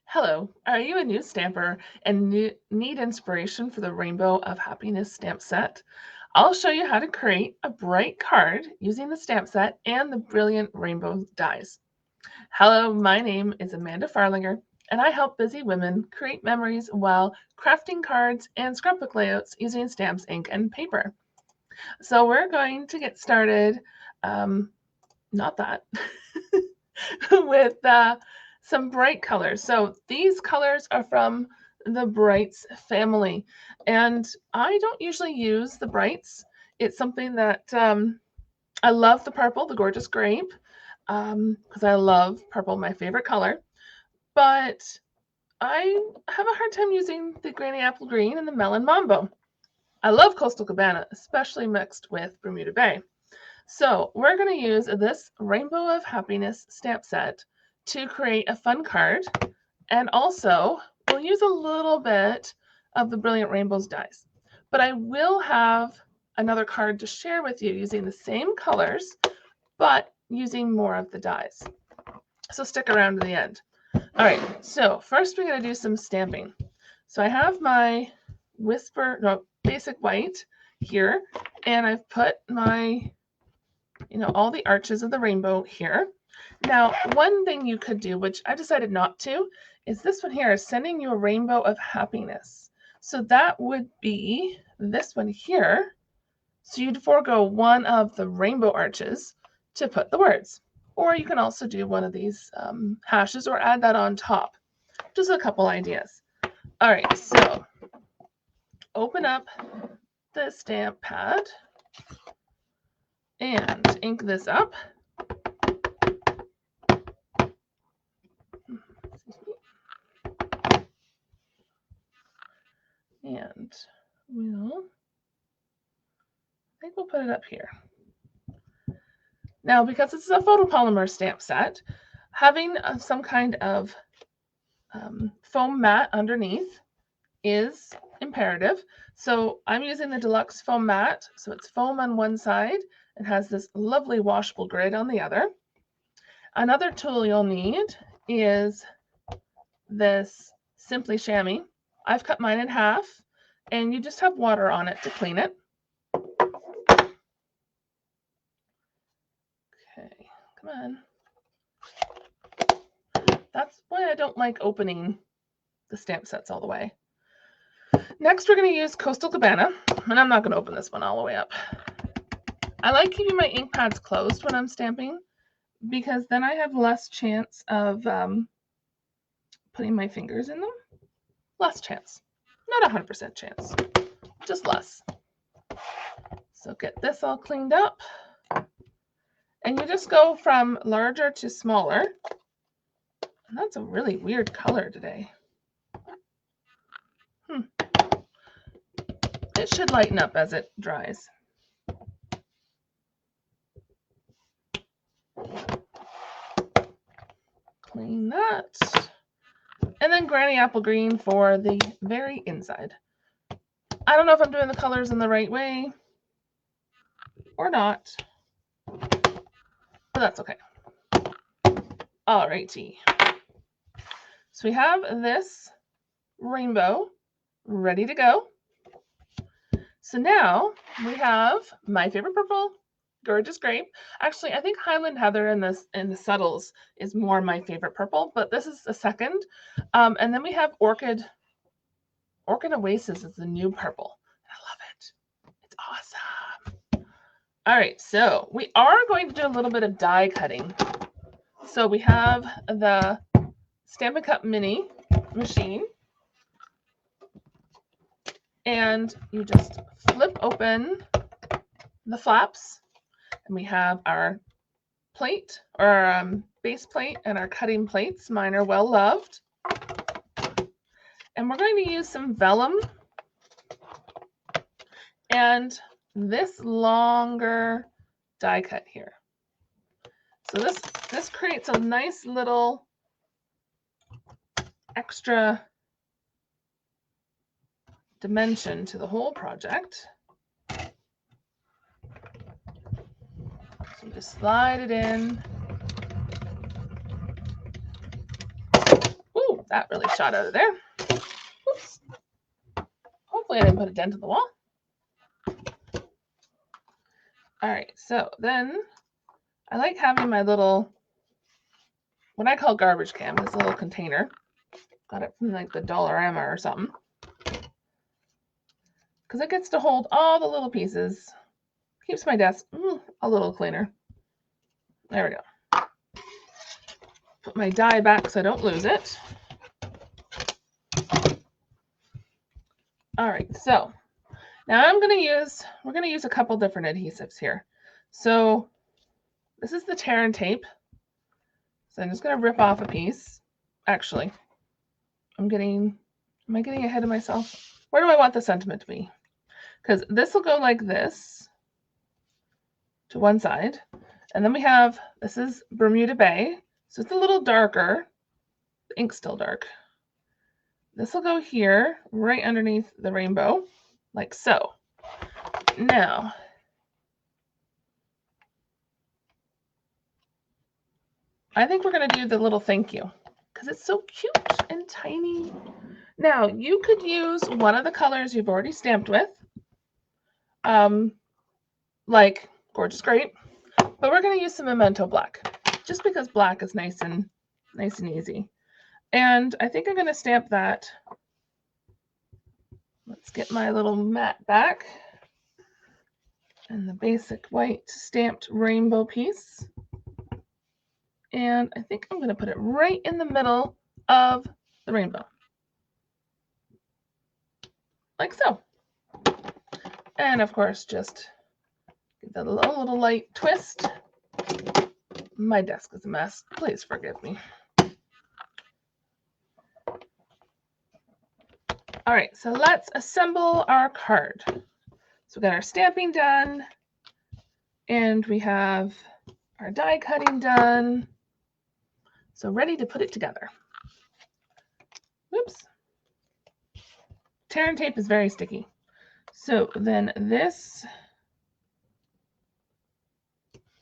Hello, are you a new stamper and need inspiration for the Rainbow of Happiness stamp set? I'll show you how to create a bright card using the stamp set and the brilliant rainbow dies. Hello, my name is Amanda Farlinger, and I help busy women create memories while crafting cards and scrapbook layouts using stamps, ink, and paper. So we're going to get started, not that, with some bright colors. So these colors are from the Brights family, and I don't usually use the Brights. It's something that I love the purple, the gorgeous grape, because I love purple, my favorite color. But I have a hard time using the Granny Apple Green and the Melon Mambo. I love Coastal Cabana, especially mixed with Bermuda Bay. So we're going to use this Rainbow of Happiness stamp set to create a fun card. And also, we'll use a little bit of the Brilliant Rainbows dies. But I will have another card to share with you using the same colors, but using more of the dies. So stick around to the end. All right, so first we're going to do some stamping. So I have my basic white here, and I've put my all the arches of the rainbow here. Now, one thing you could do, which I decided not to, is this one here is sending you a rainbow of happiness. So that would be this one here. So you'd forego one of the rainbow arches to put the words. Or you can also do one of these hashes or add that on top. Just a couple ideas. All right, so open up the stamp pad and ink this up. And I think we'll put it up here. Now, because this is a photopolymer stamp set, having some kind of foam mat underneath is imperative. So I'm using the deluxe foam mat. So it's foam on one side and has this lovely washable grid on the other. Another tool you'll need is this Simply Chamois. I've cut mine in half, and you just have water on it to clean it. Okay, come on. That's why I don't like opening the stamp sets all the way. Next, we're going to use Coastal Cabana, and I'm not going to open this one all the way up. I like keeping my ink pads closed when I'm stamping because then I have less chance of putting my fingers in them. Less chance. Not 100% chance, just less. So get this all cleaned up. And you just go from larger to smaller. And that's a really weird color today. It should lighten up as it dries. Clean that. And then Granny Apple Green for the very inside. I don't know if I'm doing the colors in the right way or not, but that's okay. All righty. So we have this rainbow ready to go. So now we have my favorite purple, gorgeous grape. Actually, I think Highland Heather in the subtles is more my favorite purple, but this is the second. And then we have Orchid Oasis is the new purple. I love it. It's awesome. All right, so we are going to do a little bit of die cutting. So we have the Stampin' Cup Mini machine. And you just flip open the flaps, and we have our plate, or our base plate, and our cutting plates. Mine are well loved. And we're going to use some vellum and this longer die cut here. So this creates a nice little extra dimension to the whole project. So just slide it in. Ooh, that really shot out of there. Oops. Hopefully I didn't put a dent in the wall. All right, so then I like having my little, what I call garbage can, this little container. Got it from like the Dollarama or something. Because it gets to hold all the little pieces. Keeps my desk a little cleaner. There we go. Put my die back so I don't lose it. All right, so now we're going to use a couple different adhesives here. So this is the tear and tape. So I'm just going to rip off a piece. Actually, am I getting ahead of myself? Where do I want the sentiment to be? Because this will go like this to one side. And then we have, this is Bermuda Bay. So it's a little darker. The ink's still dark. This will go here, right underneath the rainbow, like so. Now, I think we're going to do the little thank you because it's so cute and tiny. Now, you could use one of the colors you've already stamped with, like Gorgeous Grape, but we're going to use some Memento Black just because black is nice and easy. And I think I'm going to stamp that. Let's get my little mat back and the basic white stamped rainbow piece. And I think I'm going to put it right in the middle of the rainbow. Like so. And of course, just give that a little light twist. My desk is a mess. Please forgive me. All right, so let's assemble our card. So we got our stamping done, and we have our die cutting done. So ready to put it together. Whoops. Tear and tape is very sticky. So then this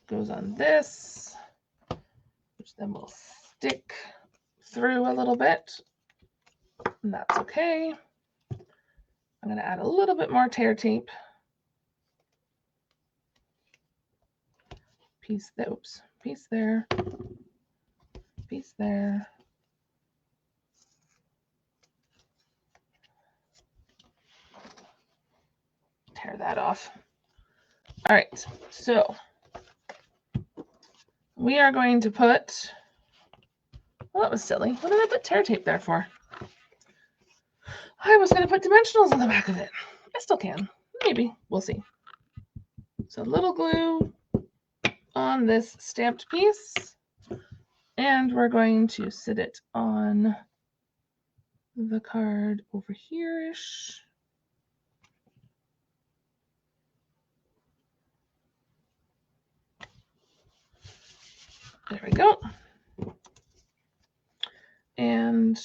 goes on this, which then will stick through a little bit. And that's okay. I'm going to add a little bit more tear tape. Piece there, oops, piece there, piece there. Tear that off. All right, so we are going to put, well, that was silly. What did I put tear tape there for? I was going to put dimensionals on the back of it. I still can. Maybe. We'll see. So a little glue on this stamped piece. And we're going to sit it on the card over here-ish. There we go. And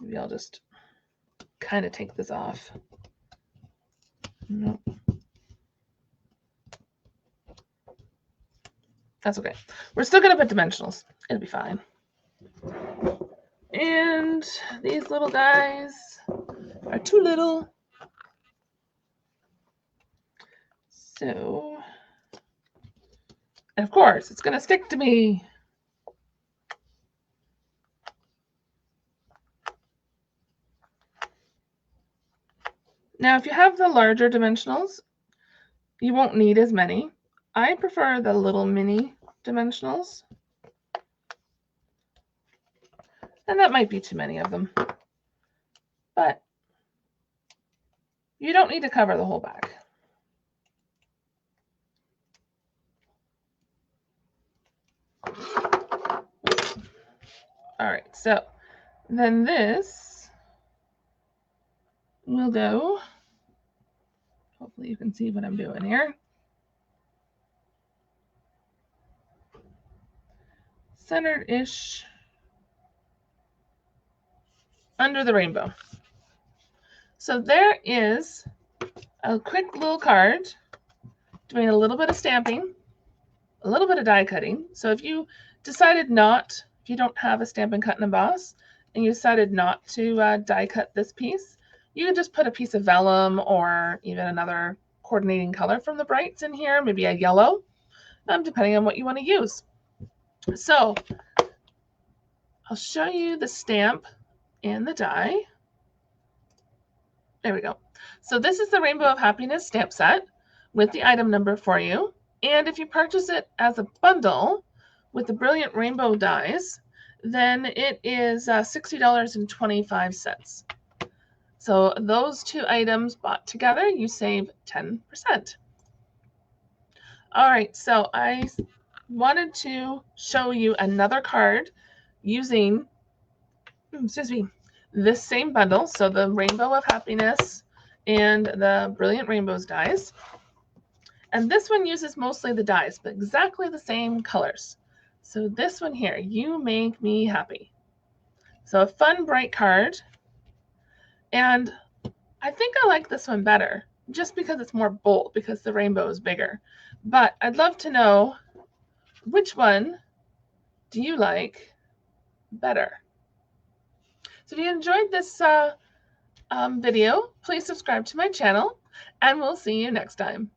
maybe I'll just kind of take this off. Nope. That's okay. We're still going to put dimensionals. It'll be fine. And these little guys are too little. So, and of course, it's going to stick to me. Now, if you have the larger dimensionals, you won't need as many. I prefer the little mini dimensionals. And that might be too many of them. But you don't need to cover the whole back. All right, so then this will go, hopefully you can see what I'm doing here. Centered-ish under the rainbow. So there is a quick little card doing a little bit of stamping. a little bit of die cutting. So if you decided not, if you don't have a Stampin' Cut and Emboss, and you decided not to die cut this piece, you could just put a piece of vellum or even another coordinating color from the brights in here, maybe a yellow, depending on what you want to use. So I'll show you the stamp and the die. There we go. So this is the Rainbow of Happiness stamp set with the item number for you. And if you purchase it as a bundle with the Brilliant Rainbow dies, then it is $60.25. So those two items bought together, you save 10%. All right, so I wanted to show you another card using, excuse me, this same bundle. So the Rainbow of Happiness and the Brilliant Rainbows dies. And this one uses mostly the dies, but exactly the same colors. So this one here, You Make Me Happy. So a fun, bright card. And I think I like this one better, just because it's more bold, because the rainbow is bigger. But I'd love to know, which one do you like better? So if you enjoyed this video, please subscribe to my channel, and we'll see you next time.